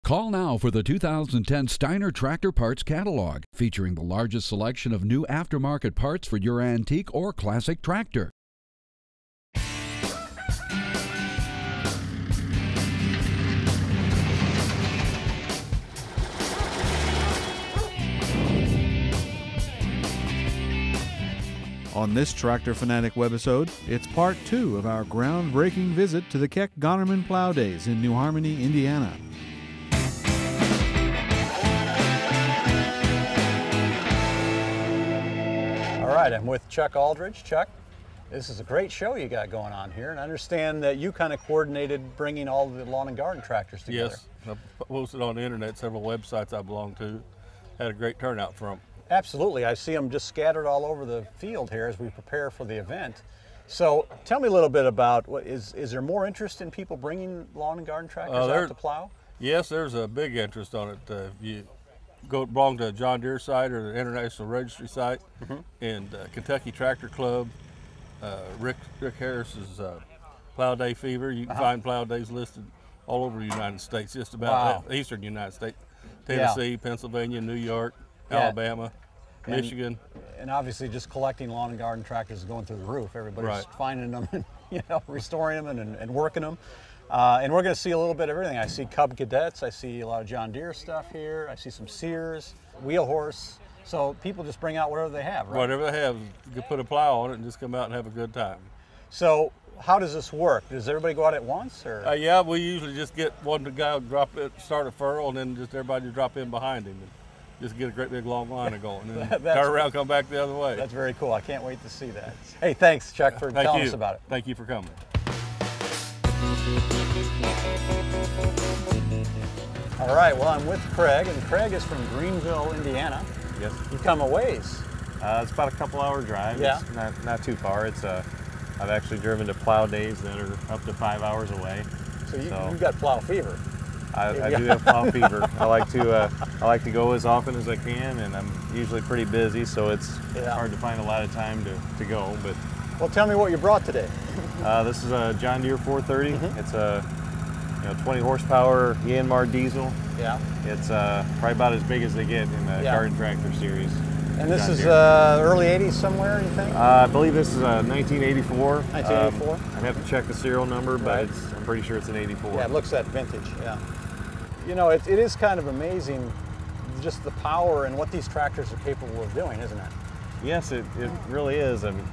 Call now for the 2010 Steiner Tractor Parts Catalog, featuring the largest selection of new aftermarket parts for your antique or classic tractor. On this Tractor Fanatic webisode, it's part 2 of our groundbreaking visit to the Keck Gonnerman Plow Days in New Harmony, Indiana. All right, I'm with Chuck Aldridge. Chuck, this is a great show you got going on here, and I understand that you kind of coordinated bringing all the lawn and garden tractors together. Yes, I posted on the internet several websites I belong to. Had a great turnout from them. Absolutely. I see them just scattered all over the field here as we prepare for the event. So tell me a little bit about, is there more interest in people bringing lawn and garden tractors out to plow? Yes, there's a big interest on it. If you belong to a John Deere site or the International Registry site, and Kentucky Tractor Club, Rick Harris's Plow Day Fever, you can find plow days listed all over the United States, just about the eastern United States, Tennessee, Pennsylvania, New York, Alabama, Michigan. And obviously just collecting lawn and garden tractors is going through the roof. Everybody's finding them and restoring them and working them. And we're going to see a little bit of everything. I see Cub Cadets, I see a lot of John Deere stuff here, I see some Sears, Wheel Horse. So people just bring out whatever they have, right? Whatever they have, you can put a plow on it and just come out and have a good time. So how does this work? Does everybody go out at once? Or? Yeah, we usually just get one guy drop it, start a furrow, and then just everybody drop in behind him. Just get a great big long line going, and then turn around, come back the other way. That's very cool. I can't wait to see that. Hey, thanks, Chuck, for telling us about it. Thank you for coming. All right, well, I'm with Craig, and Craig is from Greenville, Indiana. Yes. You've come a ways. It's about a couple-hour drive. Yeah. It's not too far. It's I've actually driven to plow days that are up to 5 hours away. So you've got plow fever. I do have plow fever. I like to go as often as I can, and I'm usually pretty busy, so it's hard to find a lot of time to go. But well, tell me what you brought today. This is a John Deere 430. It's a 20 horsepower Yanmar diesel. Yeah. It's probably about as big as they get in the garden tractor series. And this is early 80s somewhere, you think? I believe this is a 1984. 1984? I'd have to check the serial number, but I'm pretty sure it's an 84. Yeah, it looks that vintage, yeah. You know, it is kind of amazing just the power and what these tractors are capable of doing, isn't it? Yes, it really is. I mean,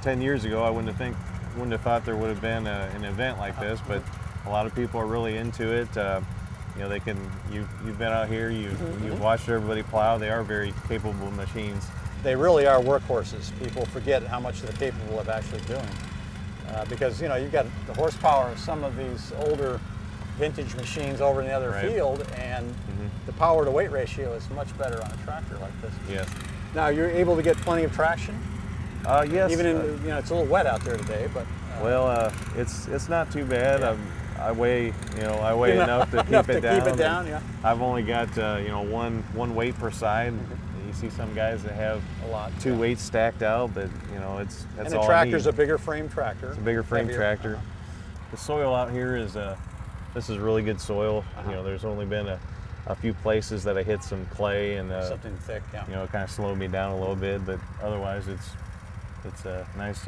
10 years ago, I wouldn't have thought there would have been an event like this, but a lot of people are really into it. You've been out here, you've watched everybody plow. They are very capable machines. They really are workhorses. People forget how much they're capable of actually doing. Because, you've got the horsepower of some of these older vintage machines over in the other field, and the power to weight ratio is much better on a tractor like this. Yes. Now, you're able to get plenty of traction? Yes. Even in, it's a little wet out there today, but... well, it's not too bad. Yeah. I weigh enough to keep it down. Keep it down, yeah. I've only got one weight per side. You see some guys that have a lot, two weights stacked out, but that's all I need. And the tractor's a bigger frame tractor. It's a bigger frame tractor. The soil out here is this is really good soil. There's only been a few places that I hit some clay and something thick. Yeah. It kind of slowed me down a little bit, but otherwise it's a nice,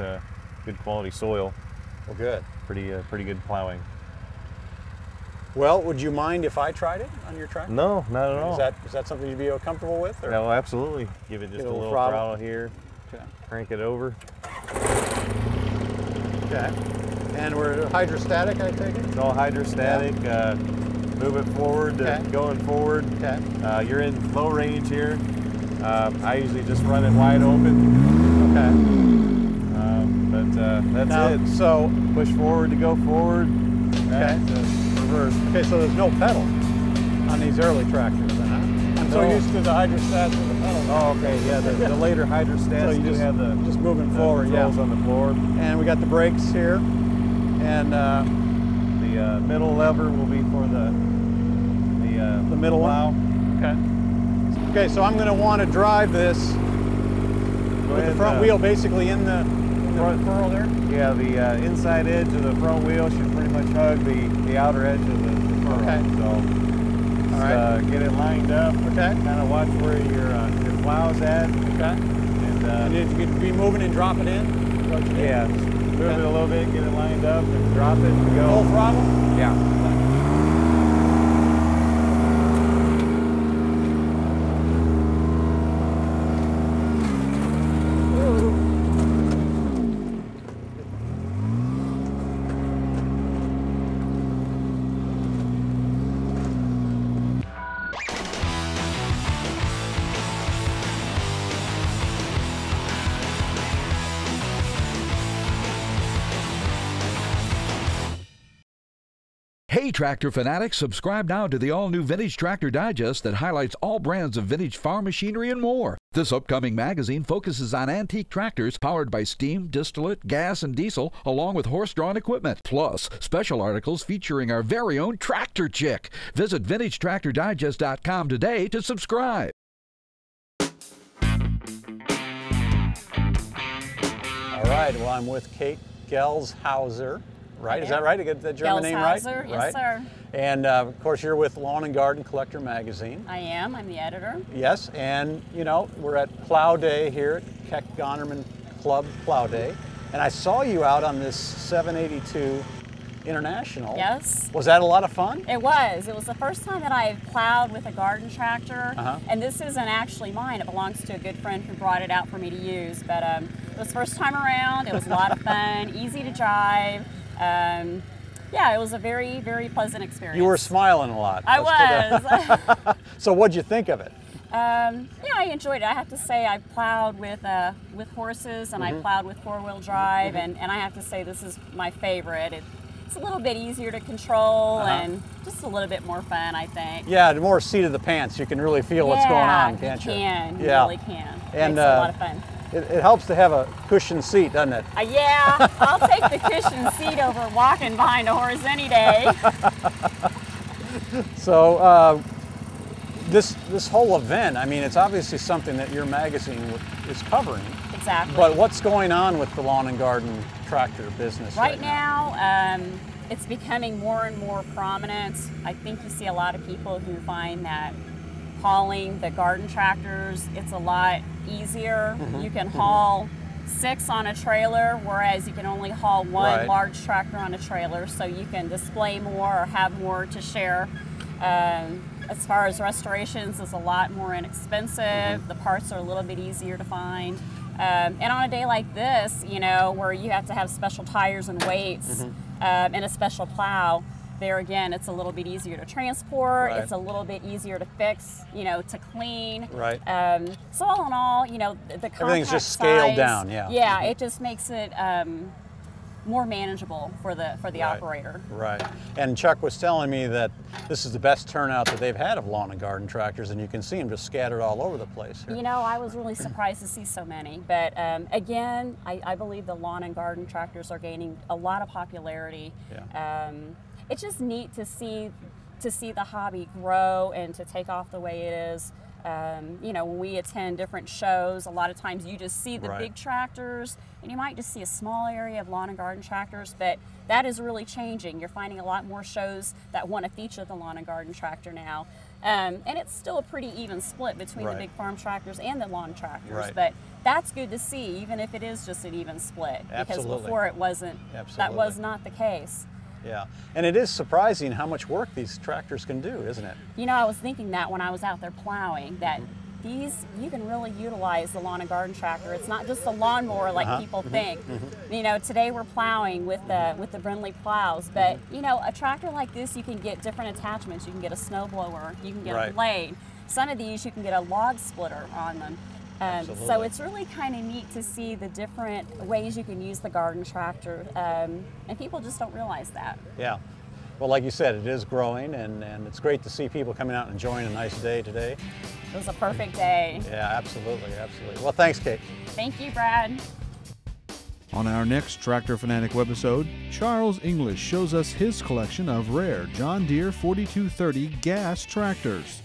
good quality soil. Well, good. Pretty good plowing. Well, would you mind if I tried it on your tractor? No, not at all. Is that something you'd be comfortable with? Or? No, absolutely. Give it just a little throttle here. Okay. Crank it over. Okay. And we're hydrostatic, I take it? It's all hydrostatic. Yeah. Move it forward, going forward. Okay. You're in low range here. I usually just run it wide open. Okay. That's now, it. So push forward to go forward. Okay. Reverse. Okay, so there's no pedal on these early tractors, then, huh? I'm so used to the hydrostats with the pedal. Oh, okay, yeah. The later hydrostats so you just have the just moving forward, on the floor. And we got the brakes here, and the middle lever will be for the middle plow. Okay. Okay, so I'm going to want to drive this with the front wheel basically in the front furrow there? Yeah, the inside edge of the front wheel should pretty much hug the outer edge of the furrow. Okay. So get it lined up. Okay. Kind of watch where your plow's at. Okay. And you could be moving and drop it in? Yeah, move it a little bit, get it lined up, and drop it and go. Full throttle? Yeah. Hey Tractor Fanatics, subscribe now to the all-new Vintage Tractor Digest that highlights all brands of vintage farm machinery and more. This upcoming magazine focuses on antique tractors powered by steam, distillate, gas, and diesel, along with horse-drawn equipment. Plus, special articles featuring our very own Tractor Chick. Visit VintageTractorDigest.com today to subscribe. All right, well, I'm with Keck Gonnerman. Right, is that right? I get that German name right? Yes, right? sir. And of course, you're with Lawn and Garden Collector magazine. I am. I'm the editor. Yes, and you know, we're at Plow Day here at Keck Gonnerman Plow Day, and I saw you out on this 782 International. Yes. Was that a lot of fun? It was. It was the first time that I've plowed with a garden tractor, and this isn't actually mine. It belongs to a good friend who brought it out for me to use. But it was the first time around. It was a lot of fun, easy to drive. Yeah, it was a very, very pleasant experience. You were smiling a lot. I was. So what'd you think of it? Yeah, I enjoyed it. I have to say I plowed with horses and I plowed with four-wheel drive, and I have to say this is my favorite. It's a little bit easier to control and just a little bit more fun, I think. Yeah, the more seat of the pants. You can really feel what's going on, can't you? You really can. And it's a lot of fun. It helps to have a cushioned seat, doesn't it? Yeah, I'll take the cushioned seat over walking behind a horse any day. So this whole event, I mean, it's obviously something that your magazine is covering. Exactly. But what's going on with the lawn and garden tractor business right now? It's becoming more and more prominent. I think you see a lot of people who find that hauling the garden tractors, it's a lot easier. You can haul 6 on a trailer, whereas you can only haul 1 large tractor on a trailer, so you can display more or have more to share. As far as restorations, it's a lot more inexpensive. The parts are a little bit easier to find. And on a day like this, you know, where you have to have special tires and weights and a special plow, there again, it's a little bit easier to transport. It's a little bit easier to fix, you know, to clean. So all in all, you know, the compact everything's just scaled down. Yeah, it just makes it more manageable for the operator. Right. And Chuck was telling me that this is the best turnout that they've had of lawn and garden tractors, and you can see them just scattered all over the place here. You know, I was really surprised to see so many. But again, I believe the lawn and garden tractors are gaining a lot of popularity. It's just neat to see the hobby grow and to take off the way it is. You know, when we attend different shows, a lot of times you just see the big tractors, and you might just see a small area of lawn and garden tractors, but that is really changing. You're finding a lot more shows that want to feature the lawn and garden tractor now. And it's still a pretty even split between the big farm tractors and the lawn tractors, but that's good to see, even if it is just an even split, because before it wasn't, that was not the case. Yeah, and it is surprising how much work these tractors can do, isn't it? You know, I was thinking that when I was out there plowing, that you can really utilize the lawn and garden tractor. It's not just a lawnmower like people think. You know, today we're plowing with the Brindley plows, but you know, a tractor like this, you can get different attachments. You can get a snow blower, you can get a blade. Some of these you can get a log splitter on them. So it's really kind of neat to see the different ways you can use the garden tractor, and people just don't realize that. Yeah. Well, like you said, it is growing, and it's great to see people coming out and enjoying a nice day today. It was a perfect day. Yeah, absolutely, absolutely. Well, thanks, Kate. Thank you, Brad. On our next Tractor Fanatic webisode, Charles English shows us his collection of rare John Deere 4230 gas tractors.